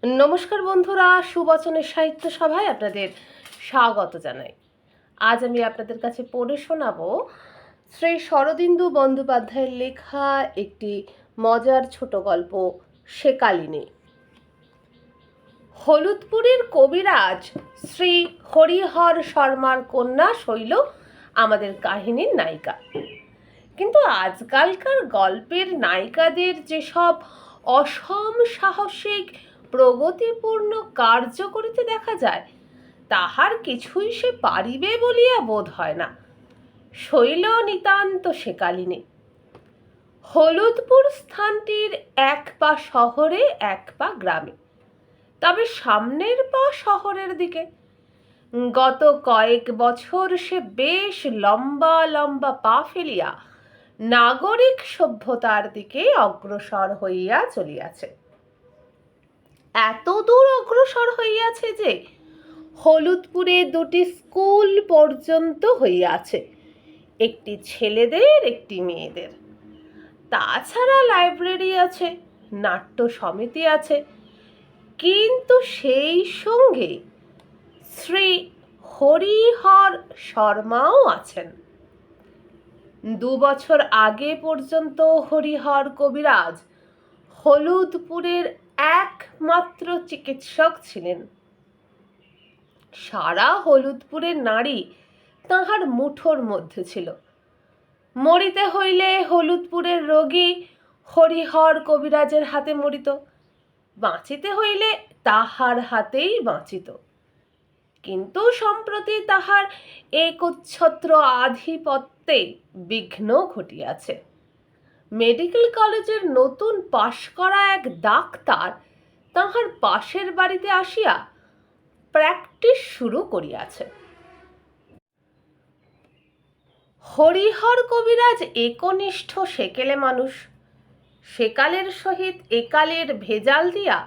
নমস্কার বন্ধুরা, সুবচনের সাহিত্য সভায় আপনাদের স্বাগত জানাই। আজ আমি আপনাদের কাছে পড়ে শোনাবো শ্রী শরদিন্দু বন্দ্যোপাধ্যায়ের লেখা একটি মজার ছোট গল্প সেকালিনী। হলুদপুরের কবিরাজ শ্রী হরিহর শর্মার কন্যা শৈল আমাদের কাহিনীর নায়িকা। কিন্তু আজকালকার গল্পের নায়িকাদের যেসব অসম সাহসিক প্রগতিপূর্ণ কার্য করিতে দেখা যায়, তাহার কিছুই সে পারিবে বলিয়া বোধ হয় না। শৈল নিতান্ত সেকালিনী। হলুদপুর স্থানটির এক পা শহরে, এক পা গ্রামে, তবে সামনের পা শহরের দিকে। গত কয়েক বছর সে বেশ লম্বা লম্বা পা ফেলিয়া নাগরিক সভ্যতার দিকে অগ্রসর হইয়া চলিয়াছে। এত দূর অগ্রসর হইয়াছে যে হলুদপুরে দুটি স্কুল পর্যন্ত হইয়াছে, একটি ছেলেদের একটি মেয়েদের। তাছাড়া লাইব্রেরি আছে, নাট্য সমিতি আছে, কিন্তু সেই সঙ্গে শ্রী হরিহর শর্মাও আছেন। 2 বছর আগে পর্যন্ত হরিহর কবিরাজ হলুদপুরের একমাত্র চিকিৎসক ছিলেন। সারা হলুদপুরের নারী তাহার মুঠোর মধ্যে ছিল। মরিতে হইলে হলুদপুরের রোগী হরিহর কবিরাজের হাতে মরিত, বাঁচিতে হইলে তাহার হাতেই বাঁচিত। কিন্তু সম্প্রতি তাহার একচ্ছত্র আধিপত্যে বিঘ্ন ঘটিয়াছে। মেডিকেল কলেজের নতুন পাশ করা এক ডাক্তার তাহার পাশের বাড়িতে আসিয়া প্র্যাকটিস শুরু করিয়াছে। হরিহর কবিরাজ একনিষ্ঠ সেকেলে মানুষ। সেকালের সহিত একালের ভেজাল দিয়া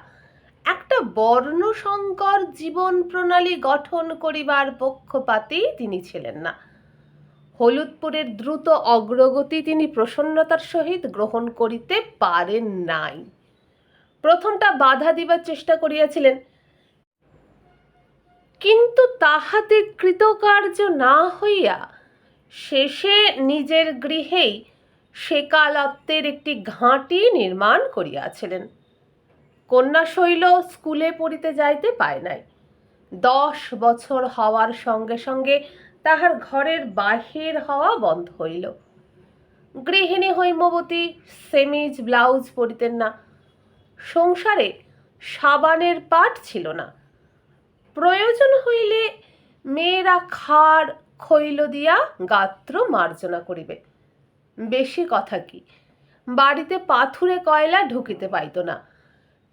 একটা বর্ণসংকর জীবন প্রণালী গঠন করিবার পক্ষপাতী তিনি ছিলেন না। হলুদপুরের দ্রুত অগ্রগতি তিনি প্রসন্নতার সহিত গ্রহণ করিতে পারেন নাই। প্রথমটা বাধা দিবার চেষ্টা করিয়াছিলেন, কিন্তু তাহাতে কৃতকার্য না হইয়া শেষে নিজের গৃহেই সেকালত্বের একটি ঘাঁটি নির্মাণ করিয়াছিলেন। কন্যা শৈল স্কুলে পড়িতে যাইতে পায় নাই। 10 বছর হওয়ার সঙ্গে সঙ্গে তাহার ঘরের বাহির হওয়া বন্ধ হইল। গৃহিণী হৈমবতী সেমিজ ব্লাউজ পরিতেন না। সংসারে সাবানের পাট ছিল না। প্রয়োজন হইলে মেয়েরা খাড় খৈল দিয়া গাত্র মার্জনা করিবে। বেশি কথা কি, বাড়িতে পাথুরে কয়লা ঢুকিতে পাইত না।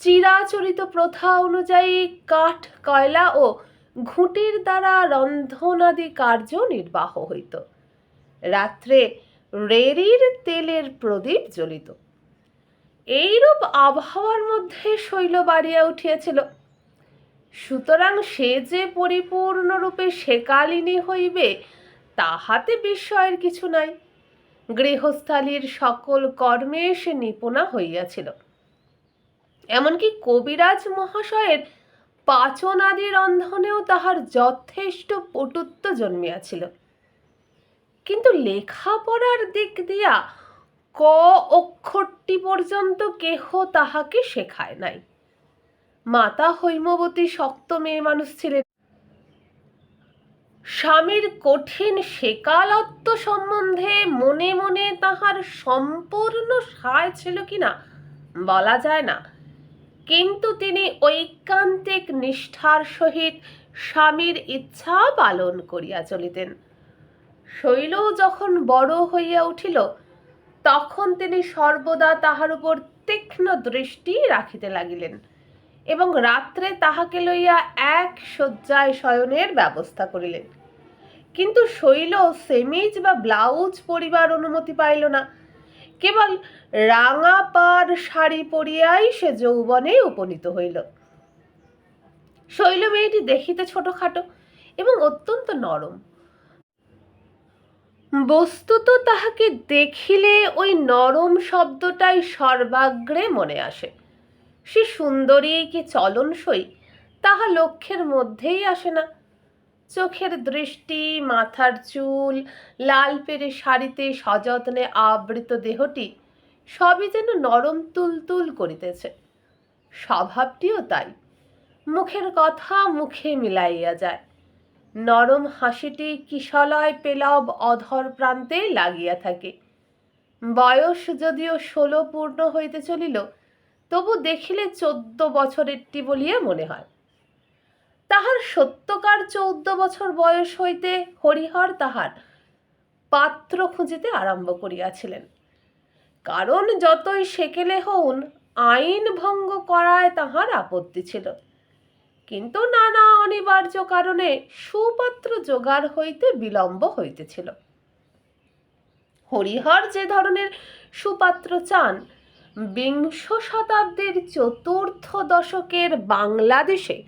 চিরাচরিত প্রথা অনুযায়ী কাঠ, কয়লা ও ঘুঁটির দ্বারা রন্ধনাদি কার্য নির্বাহ হইত। রাত্রে রেড়ির তেলের প্রদীপ জ্বলিত। এইরূপ আবহাওয়ার মধ্যে শৈল বাড়িয়া উঠিয়াছিল। সুতরাং সে যে পরিপূর্ণরূপে সেকালিনী হইবে তাহাতে বিস্ময়ের কিছু নাই। গৃহস্থালীর সকল কর্মে সে নিপুণা হইয়াছিল। এমনকি কবিরাজ মহাশয়ের পাচনাদি রন্ধনেও তাহার যথেষ্ট পটুত্ব জন্মিয়াছিল। কিন্তু লেখাপড়ার দিক দিয়া ক অক্ষরটি পর্যন্ত কেহ তাহাকে শেখায় নাই। মাতা হৈমবতী শক্ত মেয়ে মানুষ ছিলেন। স্বামীর কঠিন সেকালত্ব সম্বন্ধে মনে মনে তাহার সম্পূর্ণ সায় ছিল কিনা বলা যায় না, কিন্তু তিনি ঐকান্তিক নিষ্ঠার সহিত স্বামীর ইচ্ছা পালন করিয়া চলিতেন। শৈল যখন বড় হইয়া উঠিল, তখন তিনি সর্বদা তাহার উপর তীক্ষ্ণ দৃষ্টি রাখিতে লাগিলেন এবং রাত্রে তাহাকে লইয়া এক শয্যায় শয়নের ব্যবস্থা করিলেন। কিন্তু শৈল সেমিজ বা ব্লাউজ পরিবার অনুমতি পাইল না। কেবল রাঙা পাড় শাড়ি পরিয়াই সে যৌবনে উপনীত হইল। শৈল মেয়েটি দেখিতে ছোটখাটো এবং অত্যন্ত নরম। বস্তুত তাহাকে দেখিলে ওই নরম শব্দটাই সর্বাগ্রে মনে আসে। সে সুন্দরী কি চলনসই তাহা লক্ষ্যের মধ্যেই আসে না। চোখের দৃষ্টি, মাথার চুল, লাল পেরে শাড়িতে সযত্নে আবৃত দেহটি সবই যেন নরম তুলতুল করিতেছে। স্বভাবটিও তাই, মুখের কথা মুখে মিলাইয়া যায়। নরম হাসিটি কিশলয় পেলব অধর প্রান্তে লাগিয়া থাকে। বয়স যদিও 16 পূর্ণ হইতে চলিল, তবু দেখিলে 14 বছরেরটি বলিয়া মনে হয়। তাহার সত্যকার 14 বছর বয়স হইতে হরিহর তাহার পাত্র খুঁজিতে আরম্ভ করিয়াছিলেন। কারণ যতই সেকেলে হউন, আইন ভঙ্গ করায় তাহার আপত্তি ছিল, কিন্তু নানা অনিবার্য কারণে সুপাত্র জোগাড় হইতে বিলম্ব হইতেছিল। হরিহর যে ধরনের সুপাত্র চান, বিংশ শতাব্দীর চতুর্থ দশকের বাংলাদেশে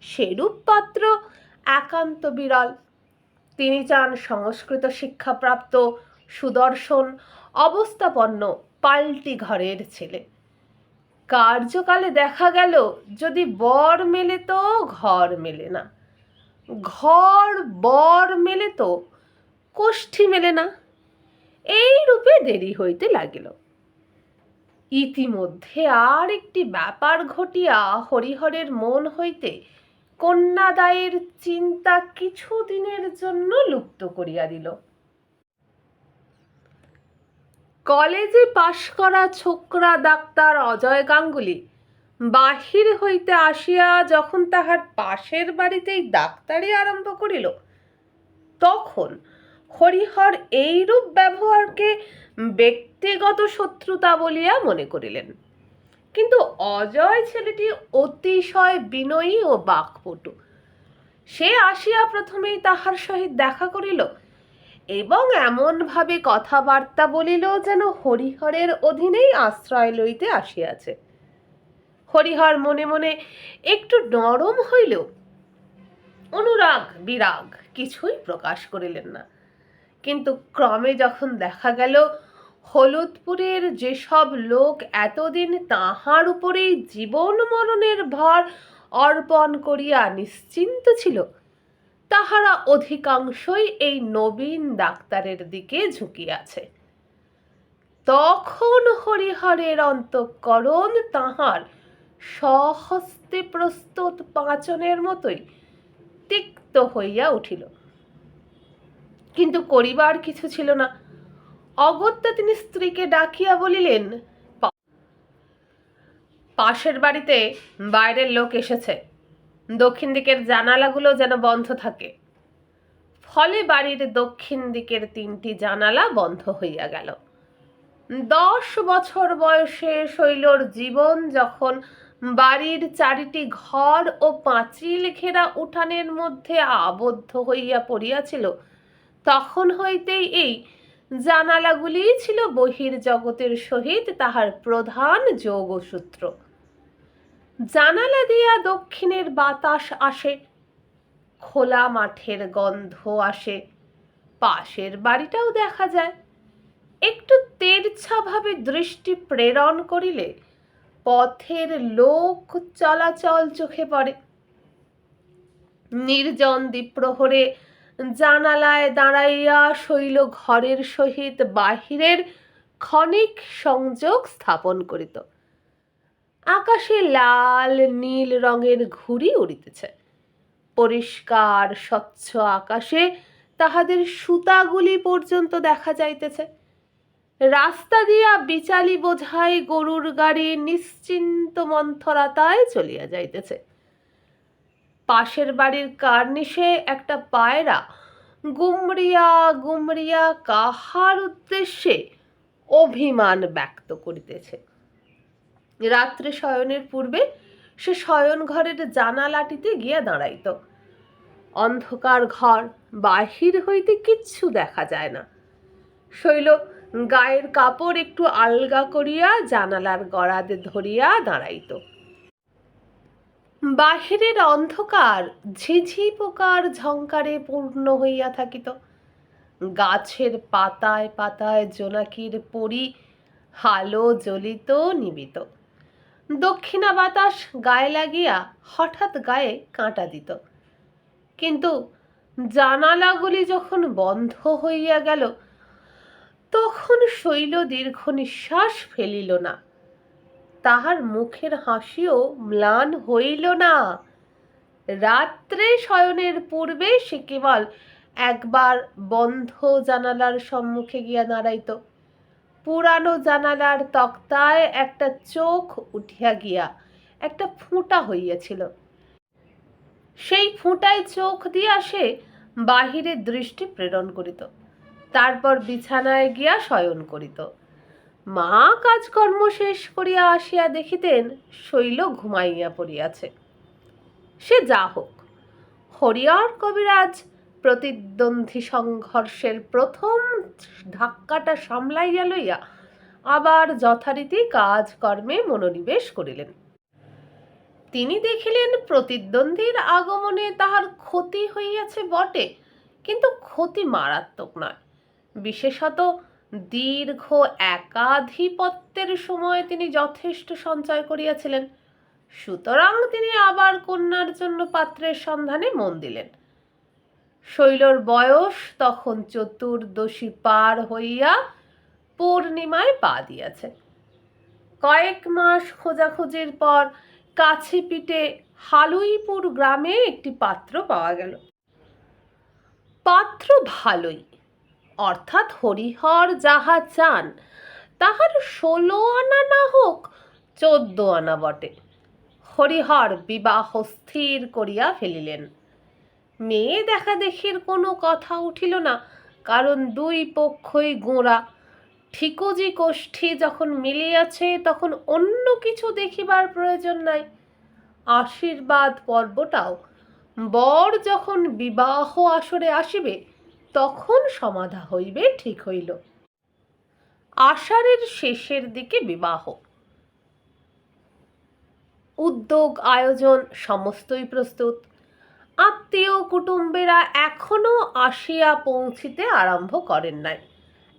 সেরূপ পাত্র একান্ত বিরল। তিনি চান সংস্কৃত শিক্ষাপ্রাপ্ত, সুদর্শন, অবস্থাপন্ন, পাল্টি ঘরের ছেলে। কার্যকালে দেখা গেল, যদি বর মেলে তো ঘর মেলে না, ঘর বর মেলে তো কোষ্ঠী মেলে না। এই রূপে দেরি হইতে লাগিল। ইতিমধ্যে আর একটি ব্যাপার ঘটিয়া হরিহরের মন হইতে কন্যাদায়ের চিন্তা কিছুদিনের জন্য লুপ্ত করিয়া দিল। কলেজে পাশ করা ছোকরা ডাক্তার অজয় গাঙ্গুলি বাহির হইতে আসিয়া যখন তাহার পাশের বাড়িতেই ডাক্তারি আরম্ভ করিল, তখন হরিহর এইরূপ ব্যবহারকে ব্যক্তিগত শত্রুতা বলিয়া মনে করিলেন। কিন্তু অজয় ছেলেটি অতিশয় বিনয়ী ও বাকপটু। সে আসিয়া প্রথমেই তাহার সহিত দেখা করিল এবং এমনভাবে কথাবার্তা বলিল যেন হরিহরের অধীনেই আশ্রয় লইতে আসিয়াছে। হরিহর মনে মনে একটু নরম হইলেও অনুরাগ বিরাগ কিছুই প্রকাশ করিলেন না। কিন্তু ক্রমে যখন দেখা গেল হলুদপুরের যেসব লোক এতদিন তাহার উপরেই জীবন মরণের ভার অর্পণ করিয়া নিশ্চিন্ত ছিল, তাহারা অধিকাংশই এই নবীন ডাক্তারের দিকে ঝুঁকিয়াছে, তখন হরিহরের অন্তঃকরণ তাহার স্বহস্তে প্রস্তুত পাঁচনের মতোই তিক্ত হইয়া উঠিল। কিন্তু করিবার কিছু ছিল না। অগত্যা তিনি স্ত্রীকে ডাকিয়া বলিলেন, পাশের বাড়িতে বাইরের লোক এসেছে, দক্ষিণ দিকের জানালাগুলো যেন বন্ধ থাকে। ফলে বাড়ির দক্ষিণ দিকের 3টি জানালা বন্ধ হইয়া গেল। 10 বছর বয়সে শৈলর জীবন যখন বাড়ির 4টি ঘর ও পাঁচিল ঘেরা উঠানের মধ্যে আবদ্ধ হইয়া পড়িয়াছিল, তখন হইতেই এই জানালাগুলি ছিল বহির্জগতের সহিত তাহার প্রধান যোগসূত্র। জানালা দিয়া দক্ষিণের বাতাস আসে, খোলা মাঠের গন্ধ আসে, পাশের বাড়িটাও দেখা যায়। একটু তেরছাভাবে দৃষ্টি প্রেরণ করিলে পথের লোক চলাচল চোখে পড়ে। নির্জন দ্বিপ্রহরে জানালায় দাঁড়াইয়া শৈল ঘরের সহিত বাহিরের ক্ষণিক সংযোগ স্থাপন করিত। আকাশে লাল নীল রঙের ঘুড়ি উড়িতেছে। পরিষ্কার স্বচ্ছ আকাশে তাহাদের সুতাগুলি পর্যন্ত দেখা যাইতেছে। রাস্তা দিয়া বিচালি বোঝাই গরুর গাড়ি নিশ্চিন্ত মন্থরতায় চলিয়া যাইতেছে। পাশের বাড়ির কার্নিশে একটা পায়রা গুমরিয়া গুমরিয়া কাহার উদ্দেশ্যে অভিমান ব্যক্ত করিতেছে। রাত্রে শয়নের পূর্বে সে শয়ন ঘরের জানালাটিতে গিয়া দাঁড়াইত। অন্ধকার ঘর, বাহির হইতে কিচ্ছু দেখা যায় না। শৈল গায়ের কাপড় একটু আলগা করিয়া জানালার গড়াদে ধরিয়া দাঁড়াইত। বাহিরের অন্ধকার ঝিঝি পোকার ঝংকারে পূর্ণ হইয়া থাকিত। গাছের পাতায় পাতায় জোনাকির পরি হালো জ্বলিত নিবিত। দক্ষিণা বাতাস গায়ে লাগিয়া হঠাৎ গায়ে কাঁটা দিত, কিন্তু জানালাগুলি যখন বন্ধ হইয়া গেল তখন শৈল দীর্ঘ নিঃশ্বাস ফেলিল না। তাহার মুখের হাসিও ম্লান হইল না। রাত্রে শয়নের পূর্বে সে কেবল একবার বন্ধ জানালার সম্মুখে গিয়া দাঁড়াইত। পুরানো জানালার তক্তায় একটা চোখ উঠিয়া গিয়া একটা ফুঁটা হইয়াছিল। সেই ফুঁটায় চোখ দিয়া সে বাহিরে দৃষ্টি প্রেরণ করিত, তারপর বিছানায় গিয়া শয়ন করিত। মা কাজকর্ম শেষ করিয়া আসিয়া দেখিতেন শৈল ঘুমাইয়া পড়িয়াছে। সে যা হোক, হরিহর কবিরাজ প্রতিদ্বন্দ্বী সংঘর্ষের প্রথম ধাক্কাটা সামলাইয়া লইয়া আবার যথারীতি কাজকর্মে মনোনিবেশ করিলেন। তিনি দেখিলেন প্রতিদ্বন্দ্বীর আগমনে তাহার ক্ষতি হইয়াছে বটে, কিন্তু ক্ষতি মারাত্মক নয়। বিশেষত দীর্ঘ একাধিপত্যের সময় তিনি যথেষ্ট সঞ্চয় করিয়াছিলেন, সুতরাং তিনি আবার কন্যার জন্য পাত্রের সন্ধানে মন দিলেন। শৈলর বয়স তখন চতুর্দশী পার হইয়া পূর্ণিমায় পা দিয়াছে। কয়েক মাস খোঁজাখুঁজির পর কাছে পিঠে হালুইপুর গ্রামে একটি পাত্র পাওয়া গেল। পাত্র ভালোই, অর্থাৎ হরিহর যাহা চান তাহার 16 আনা না হোক 14 আনা বটে। হরিহর বিবাহ স্থির করিয়া ফেলিলেন। মেয়ে দেখা দেখির কোনো কথা উঠিল না, কারণ দুই পক্ষই গোঁড়া। ঠিকুজি কোষ্ঠী যখন মিলিয়াছে তখন অন্য কিছু দেখিবার প্রয়োজন নাই। আশীর্বাদ পর্বটাও বর যখন বিবাহ আসরে আসিবে তখন সমাধা হইবে ঠিক হইল। আষাঢ়ের শেষের দিকে বিবাহ। উদ্যোগ আয়োজন সমস্তই প্রস্তুত। আত্মীয় কুটুম্বেরা এখনো আসিয়া পৌঁছিতে আরম্ভ করেন নাই।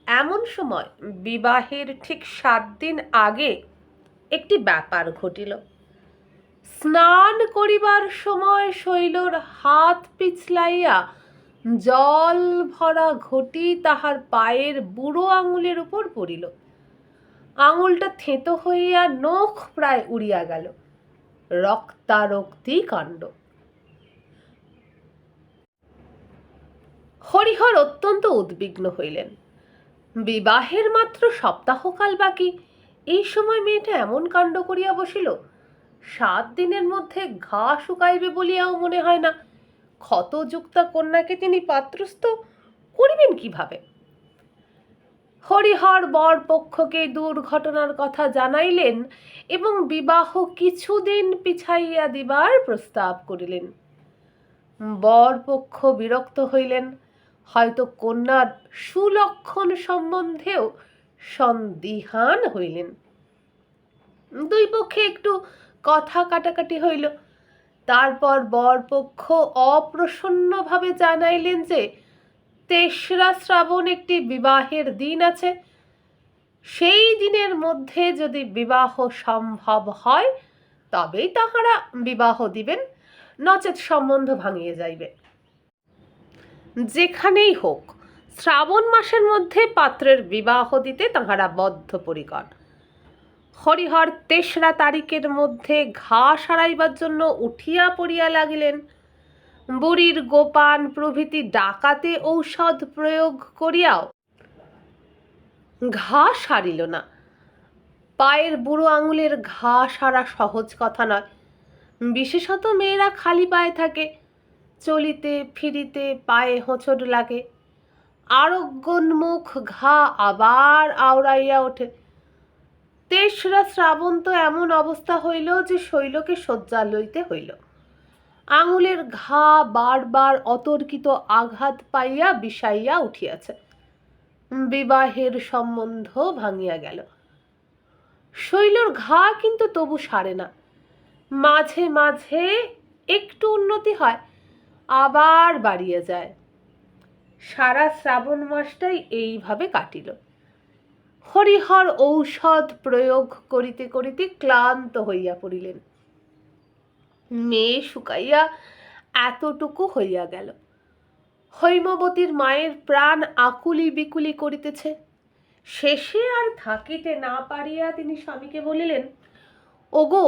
এমন সময় বিবাহের ঠিক 7 দিন আগে একটি ব্যাপার ঘটিল। স্নান করিবার সময় শৈলর হাত পিছলাইয়া জল ভরা ঘটি তাহার পায়ের বুড়ো আঙুলের উপর পড়িল। আঙুলটা থেঁতো হইয়া নখ প্রায় উড়িয়া গেল। রক্তারক্তি কাণ্ড। হরিহর অত্যন্ত উদ্বিগ্ন হইলেন। বিবাহের মাত্র সপ্তাহকাল বাকি, এই সময় মেয়েটা এমন কাণ্ড করিয়া বসিল। 7 দিনের মধ্যে ঘা শুকাইবে বলিয়াও মনে হয় না। ক্ষতযুক্তা কন্যাকে তিনি পাত্রস্থ করিবেন কিভাবে? হরিহর বর পক্ষকে দুর্ঘটনার কথা জানাইলেন এবং বিবাহ কিছুদিন পিছাইয়া দিবার প্রস্তাব করিলেন। বর পক্ষ বিরক্ত হইলেন, হয়তো কন্যার সুলক্ষণ সম্বন্ধেও সন্দিহান হইলেন। দুই পক্ষে একটু কথা কাটাকাটি হইল। তারপর বরপক্ষ অপ্রসন্নভাবে জানাইলেন যে 3রা শ্রাবণ একটি বিবাহের দিন আছে, সেই দিনের মধ্যে যদি বিবাহ সম্ভব হয় তবেই তাহারা বিবাহ দিবেন, নচেৎ সম্বন্ধ ভাঙিয়ে যাইবে। যেখানেই হোক শ্রাবণ মাসের মধ্যে পাত্রের বিবাহ দিতে তাহারা বদ্ধপরিকর। হরিহর 3রা তারিখের মধ্যে ঘা সারাইবার জন্য উঠিয়া পড়িয়া লাগিলেন। বুড়ির গোপান প্রভৃতি ডাকাতে ঔষধ প্রয়োগ করিয়াও ঘা সারিল না। পায়ের বুড়ো আঙুলের ঘা সারা সহজ কথা নয়, বিশেষত মেয়েরা খালি পায়ে থাকে, চলিতে ফিরিতে পায়ে হোঁচট লাগে, আরোগ্যোন্মুখ ঘা আবার আওড়াইয়া ওঠে। 3রা শ্রাবণ তো এমন অবস্থা হইল যে শৈলকে শয্যা লইতে হইল। আঙুলের ঘা বারবার অতর্কিত আঘাত পাইয়া বিষাইয়া উঠিয়াছে। বিবাহের সম্বন্ধ ভাঙিয়া গেল। শৈলর ঘা কিন্তু তবু সারে না। মাঝে মাঝে একটু উন্নতি হয়, আবার বাড়িয়ে যায়। সারা শ্রাবণ মাসটাই এইভাবে কাটিল। হরিহর ঔষধ প্রয়োগ করিতে করিতে ক্লান্ত হইয়া পড়িলেন। মেয়ে শুকাইয়া এতটুকু হইয়া গেল। হৈমবতীর মায়ের প্রাণ আকুলি বিকুলি করিতেছে। শেষে আর থাকিতে না পারিয়া তিনি স্বামীকে বলিলেন, ওগো,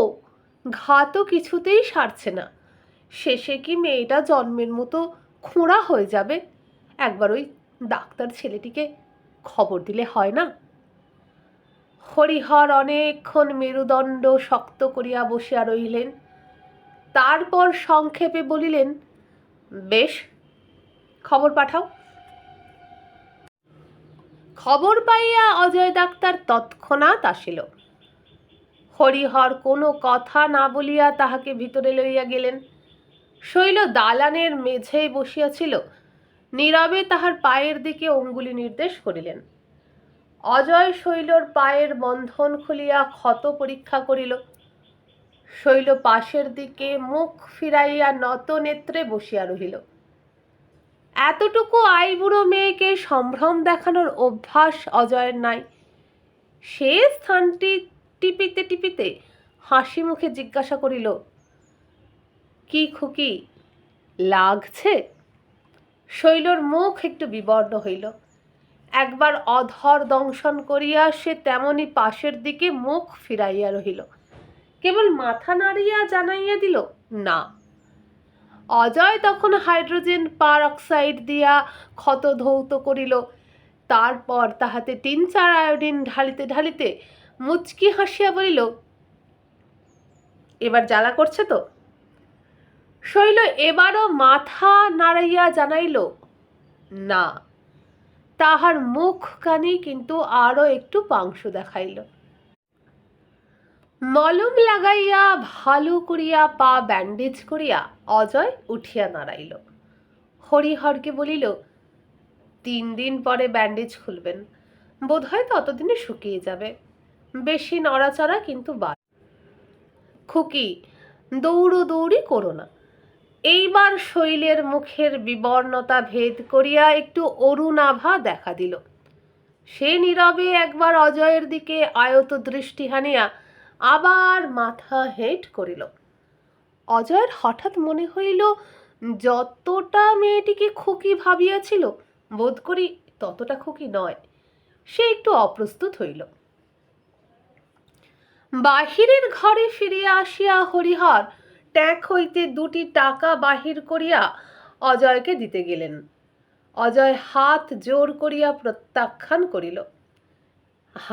ঘা তো কিছুতেই সারছে না, শেষে কি মেয়েটা জন্মের মতো খোঁড়া হয়ে যাবে? একবার ওই ডাক্তার ছেলেটিকে খবর দিলে হয় না? হরিহর অনেকক্ষণ মেরুদণ্ড শক্ত করিয়া বসিয়া রহিলেন। তারপর সংক্ষেপে বলিলেন, বেশ, খবর পাঠাও। খবর পাইয়া অজয় ডাক্তার তৎক্ষণাৎ আসিল। হরিহর কোনো কথা না বলিয়া তাহাকে ভিতরে লইয়া গেলেন। শৈল দালানের মেঝেয় বসিয়াছিল, নীরবে তাহার পায়ের দিকে অঙ্গুলি নির্দেশ করিলেন। অজয় শৈলর পায়ের বন্ধন খুলিয়া ক্ষত পরীক্ষা করিল। শৈল পাশের দিকে মুখ ফিরাইয়া নত নেত্রে বসিয়া রহিল। এতটুকু আইবুড়ো মেয়েকে সম্ভ্রম দেখানোর অভ্যাস অজয়ের নাই। সে স্থানটি টিপিতে টিপিতে হাসি মুখে জিজ্ঞাসা করিল, কি খুকি, লাগছে? শৈলর মুখ একটু বিবর্ণ হইল। একবার অধর দংশন করিয়া সে তেমনি পাশের দিকে মুখ ফিরাইয়া রহিল, কেবল মাথা নাড়িয়া জানাইয়া দিল, না। অজয় তখন হাইড্রোজেন পারঅক্সাইড দিয়া ক্ষত ধৌত করিল। তারপর তাহাতে 3-4 আয়োডিন ঢালিতে ঢালিতে মুচকি হাসিয়া বলিল, এবার জ্বালা করছে তো? শৈল এবারও মাথা নাড়াইয়া জানাইল, না। তাহার মুখখানি কিন্তু আরো একটু পাংশু দেখাইল। মলম লাগাইয়া ভালো করিয়া পা ব্যান্ডেজ করিয়া অজয় উঠিয়া দাঁড়াইল। হরিহরকে বলিল, 3 দিন পরে ব্যান্ডেজ খুলবেন, বোধহয় ততদিনে শুকিয়ে যাবে। বেশি নড়াচড়া কিন্তু বাদ। খুকি, দৌড়ি করো না। এইবার শৈলের মুখের বিবর্ণতা ভেদ করিয়া একটু অরুণাভা দেখা দিল। সে নীরবে একবার অজয়ের দিকে আয়ত দৃষ্টি হানিয়া আবার মাথা হেঁট করিল। অজয়ের হঠাৎ মনে হইল, যতটা মেয়েটিকে খুকি ভাবিয়াছিল বোধ করি ততটা খুকি নয়। সে একটু অপ্রস্তুত হইল। বাহিরের ঘরে ফিরিয়া আসিয়া হরিহর ট্যাঁক হইতে 2টি টাকা বাহির করিয়া অজয়কে দিতে গেলেন। অজয় হাত জোর করিয়া প্রত্যাখ্যান করিল,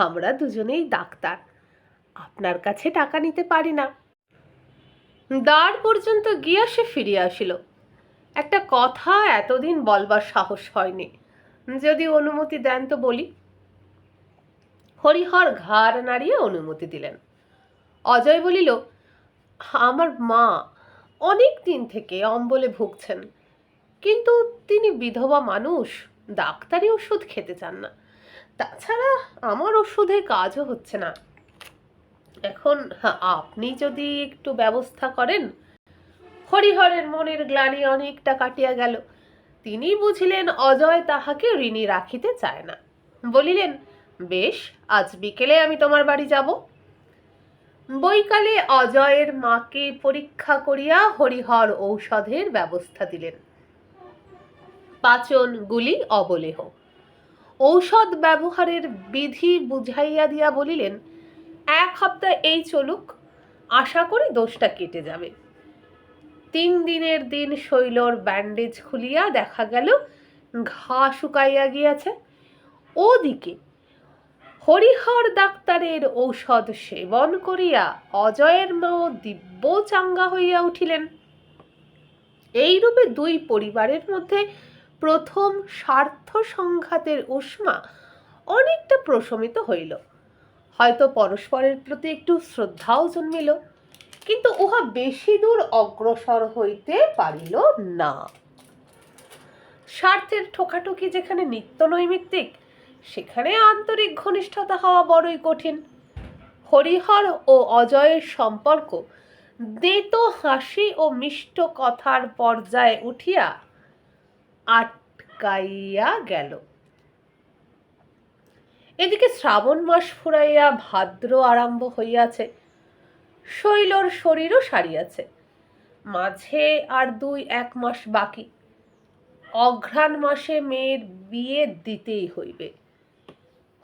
আমরা দুজনেই ডাক্তার, আপনার কাছে টাকা নিতে পারি না। দ্বার পর্যন্ত গিয়া সে ফিরিয়া আসিল। একটা কথা এতদিন বলবার সাহস হয়নি, যদি অনুমতি দেন তো বলি। হরিহর ঘাড় নাড়িয়ে অনুমতি দিলেন। অজয় বলিল, আমার মা অনেক দিন থেকে অম্বলে ভুগছেন, কিন্তু তিনি বিধবা মানুষ, ডাক্তারি ওষুধ খেতে চান না। তাছাড়া আমার ওষুধে কাজও হচ্ছে না। এখন আপনি যদি একটু ব্যবস্থা করেন। হরিহরের মনের গ্লানি অনেকটা কাটিয়া গেল। তিনি বুঝিলেন অজয় তাহাকে ঋণী রাখিতে চায় না। বলিলেন, বেশ, আজ বিকেলে আমি তোমার বাড়ি যাব। বৈকালে অজয়ের মাকে পরীক্ষা করিয়া হরিহর ঔষধের ব্যবস্থা দিলেন। পাচনগুলি অবলেহ। ঔষধ ব্যবহারের বিধি বুঝাইয়া দিয়া বলিলেন, 1 সপ্তাহ এই চলুক, আশা করি দোষটা কেটে যাবে। 3 দিনের দিন শৈলর ব্যান্ডেজ খুলিয়া দেখা গেল ঘা শুকাইয়া গিয়াছে। ওদিকে হরিহর ডাক্তারের ঔষধ সেবন করিয়া অজয়ের মাও দিব্য চাঙ্গা হইয়া উঠিলেন। এইরূপে 2 পরিবারের মধ্যে প্রথম স্বার্থ সংঘাতের উষ্মা অনেকটা প্রশমিত হইল। হয়তো পরস্পরের প্রতি একটু শ্রদ্ধাও জন্মিল, কিন্তু উহা বেশি দূর অগ্রসর হইতে পারিল না। স্বার্থের ঠোকাঠুকি যেখানে নিত্য নৈমিত্তিক, সেখানে আন্তরিক ঘনিষ্ঠতা হওয়া বড়ই কঠিন। হরিহর ও অজয়ের সম্পর্ক দেতো হাসি ও মিষ্ট কথার পর্যায়ে উঠিয়া আটকাইয়া গেল। এদিকে শ্রাবণ মাস ফুরাইয়া ভাদ্র আরম্ভ হইয়াছে, শৈলর শরীরও সারিয়াছে। মাঝে আর 2-1 মাস বাকি। অঘ্রাণ মাসে মেয়ের বিয়ে দিতেই হইবে।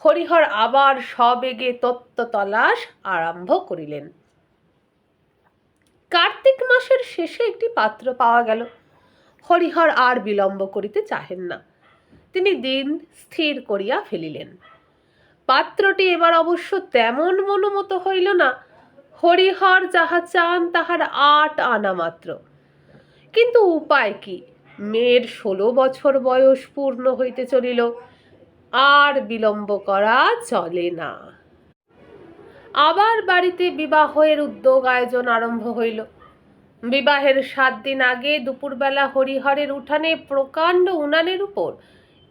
হরিহর আবার সবেগে তত্ত্ব তলাশ আরম্ভ করিলেন। কার্তিক মাসের শেষে একটি পাত্র পাওয়া গেল। হরিহর আর বিলম্ব করিতে চাহেন না, তিনি দিন স্থির করিয়া ফেলিলেন। পাত্রটি এবার অবশ্য তেমন মনোমত হইল না। হরিহর যাহা চান তাহার 8 আনা মাত্র। কিন্তু উপায় কি? মেয়ের 16 বছর বয়স পূর্ণ হইতে চলিল, আর বিলম্ব করা চলে না। আবার বাড়িতে বিবাহের উদ্যোগ আয়োজন আরম্ভ হইল। বিবাহের 7 দিন আগে দুপুরবেলা হরিহরের উঠানে প্রকাণ্ড উনানের উপর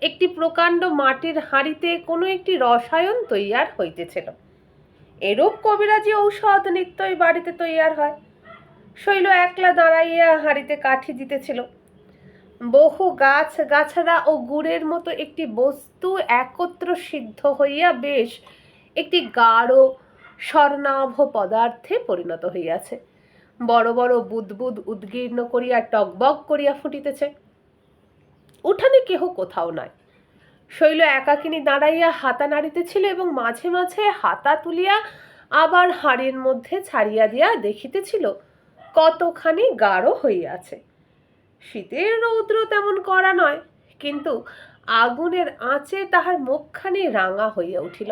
একটি প্রকাণ্ড মাটির হাঁড়িতে কোনো একটি রসায়ন তৈয়ার হইতেছিল। এরূপ কবিরাজি ঔষধ নিত্যই বাড়িতে তৈয়ার হয়। শৈল একলা দাঁড়াইয়া হাঁড়িতে কাঠি দিতেছিল। বহু গাছ গাছড়া ও গুড়ের মতো একটি বস্তু একত্র সিদ্ধ হইয়া বেশ একটি গাঢ় স্বর্ণাভ পদার্থে পরিণত হইয়াছে। বড় বড় বুদবুদ উদ্গীর্ণ করিয়া টকবক করিয়া ফুটিতেছে। উঠানে কেহ কোথাও নাই। শৈল একাকিনী দাঁড়াইয়া হাতা নাড়িতেছিল এবং মাঝে মাঝে হাতা তুলিয়া আবার হাড়ির মধ্যে ছাড়িয়া দিয়া দেখিতেছিল কতখানি গাঢ় হইয়াছে। শীতের রৌদ্র তেমন কড়া নয়, কিন্তু আগুনের আঁচে তাহার মুখখানি রাঙা হইয়া উঠিল,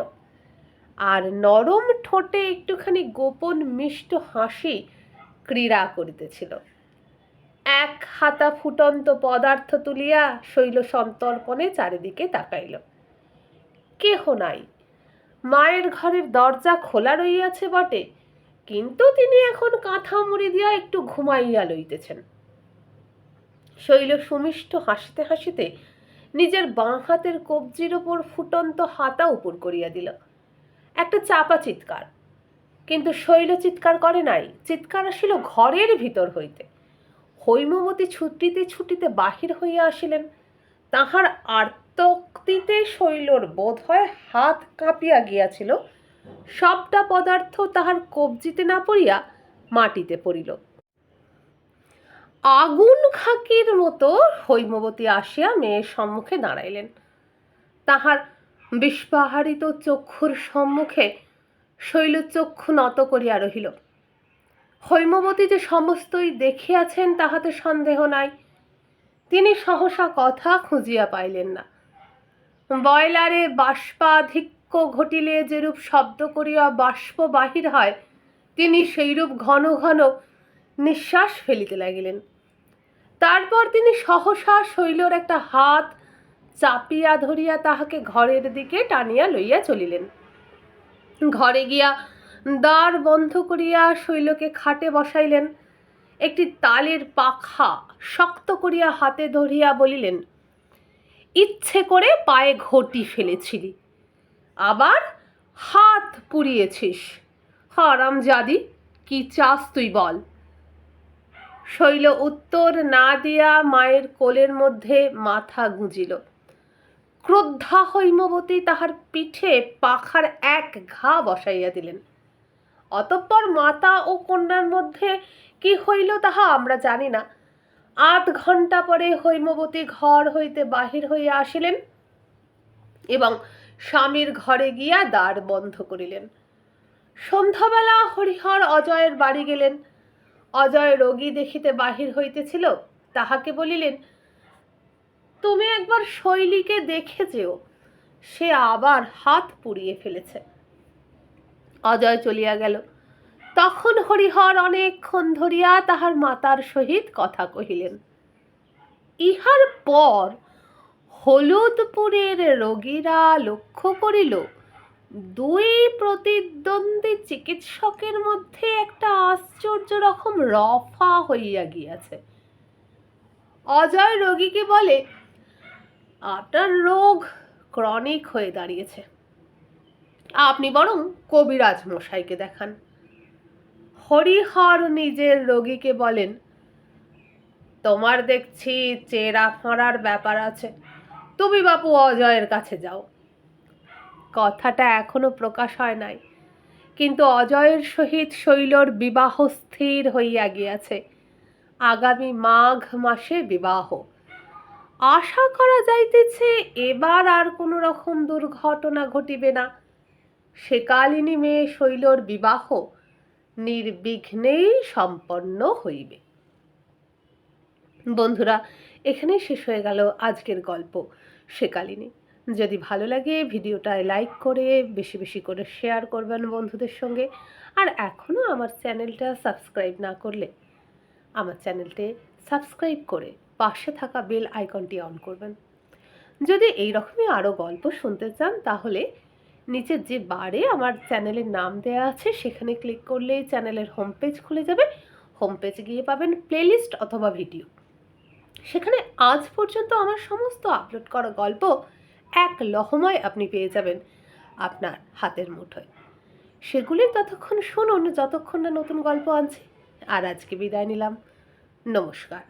আর নরম ঠোঁটে একটুখানি গোপন মিষ্ট হাসি ক্রীড়া করিতেছিল। 1 হাতা ফুটন্ত পদার্থ তুলিয়া শৈল সন্তর্পণে চারিদিকে তাকাইল। কেহ নাই। মায়ের ঘরের দরজা খোলা রইয়াছে বটে, কিন্তু তিনি এখন কাঁথা মুড়ি দিয়া একটু ঘুমাইয়া লইতেছেন। শৈল সুমিষ্ট হাসিতে হাসিতে নিজের বাঁ হাতের কবজির ওপর ফুটন্ত হাতা উপর করিয়া দিল। একটা চাপা চিৎকার, কিন্তু শৈল চিৎকার করে নাই। চিৎকার আসিল ঘরের ভিতর হইতে। হৈমবতী ছুটিতে ছুটিতে বাহির হইয়া আসিলেন। তাহার আর্তক্তিতে শৈলর বোধ হয় হাত কাঁপিয়া গিয়াছিল। সবটা পদার্থ তাহার কবজিতে না পড়িয়া মাটিতে পড়িল। আগুন খাকির মতো হৈমবতী আসিয়া মেয়ের সম্মুখে দাঁড়াইলেন। তাহার বিস্ফারিত চক্ষুর সম্মুখে শৈল চক্ষু নত করিয়া রহিল। হৈমবতী যে সমস্তই দেখিয়াছেন তাহাতে সন্দেহ নাই। তিনি সহসা কথা খুঁজিয়া পাইলেন না। বয়লারে বাষ্পাধিক্য ঘটিলে যেরূপ শব্দ করিয়া বাষ্প বাহির হয়, তিনি সেইরূপ ঘন ঘন নিঃশ্বাস ফেলিতে লাগিলেন। তারপর তিনি সহসা শৈলর একটা হাত চাপিয়া ধরিয়া তাহাকে ঘরের দিকে টানিয়া লইয়া চলিলেন। ঘরে গিয়া দ্বার বন্ধ করিয়া শৈলকে খাটে বসাইলেন। একটি তালের পাখা শক্ত করিয়া হাতে ধরিয়া বলিলেন, ইচ্ছে করে পায়ে ঘটি ফেলেছিলি, আবার হাত পুড়িয়েছিস। হারামজাদি, কি চাস তুই বল? শৈল উত্তর না দিয়া মায়ের কোলের মধ্যে মাথা গুঁজিল। ক্রোদ্ধা হৈমবতী তাহার পিঠে পাখার 1 ঘা বসাইয়া দিলেন। অতঃপর মাতা ও কন্যার মধ্যে কি হইল তাহা আমরা জানি না। 8 ঘণ্টা পরে হৈমবতী ঘর হইতে বাহির হইয়া আসিলেন এবং স্বামীর ঘরে গিয়া দ্বার বন্ধ করিলেন। সন্ধ্যাবেলা হরিহর অজয়ের বাড়ি গেলেন। অজয় রোগী দেখিতে বাহির হইতেছিল। তাহাকে বলিলেন, তুমি একবার শৈলীকে দেখে যেও, সে আবার হাত পুড়িয়ে ফেলেছে। অজয় চলিয়া গেল। তখন হরিহর অনেকক্ষণ ধরিয়া তাহার মাতার সহিত কথা কহিলেন। ইহার পর হলুদপুরের রোগীরা লক্ষ্য করিল 2 প্রতিদ্বন্দ্বী চিকিৎসকের মধ্যে একটা আশ্চর্য রকম রফা হইয়া গিয়াছে। অজয় রোগীকে বলে, আপনার রোগ ক্রনিক হয়ে দাঁড়িয়েছে, আপনি বরং কবিরাজ মশাইকে দেখান। হরিহর নিজের রোগীকে বলেন, তোমার দেখছি চেরা ফাঁড়ার ব্যাপার আছে, তুমি বাপু অজয়ের কাছে যাও। কথাটা এখনো প্রকাশ হয় নাই, কিন্তু অজয়ের সহিত শৈলর বিবাহ স্থির হইয়া গিয়াছে। আগামী মাঘ মাসে বিবাহ। আশা করা যাইতেছে এবার আর কোনো রকম দুর্ঘটনা ঘটিবে না। সেকালিনী মেয়ে শৈলর বিবাহ নির্বিঘ্নেই সম্পন্ন হইবে। বন্ধুরা, এখানেই শেষ হয়ে গেল আজকের গল্প সেকালিনী। যদি ভালো লাগে ভিডিওটায় লাইক করে বেশি বেশি করে শেয়ার করবেন বন্ধুদের সঙ্গে। আর এখনও আমার চ্যানেলটা সাবস্ক্রাইব না করলে আমার চ্যানেলটি সাবস্ক্রাইব করে পাশে থাকা বেল আইকনটি অন করবেন। যদি এই রকমই আরও গল্প শুনতে চান তাহলে নিচের যে বারে আমার চ্যানেলের নাম দেওয়া আছে সেখানে ক্লিক করলেই চ্যানেলের হোম পেজ খুলে যাবে। হোম পেজে গিয়ে পাবেন প্লেলিস্ট অথবা ভিডিও। সেখানে আজ পর্যন্ত আমার সমস্ত আপলোড করা গল্প এক লহমায় আপনি পেয়ে যাবেন আপনার হাতের মুঠোয়। সেগুলি ততক্ষণ শুনুন যতক্ষণ না নতুন গল্প আনছি। আর আজকে বিদায় নিলাম। নমস্কার।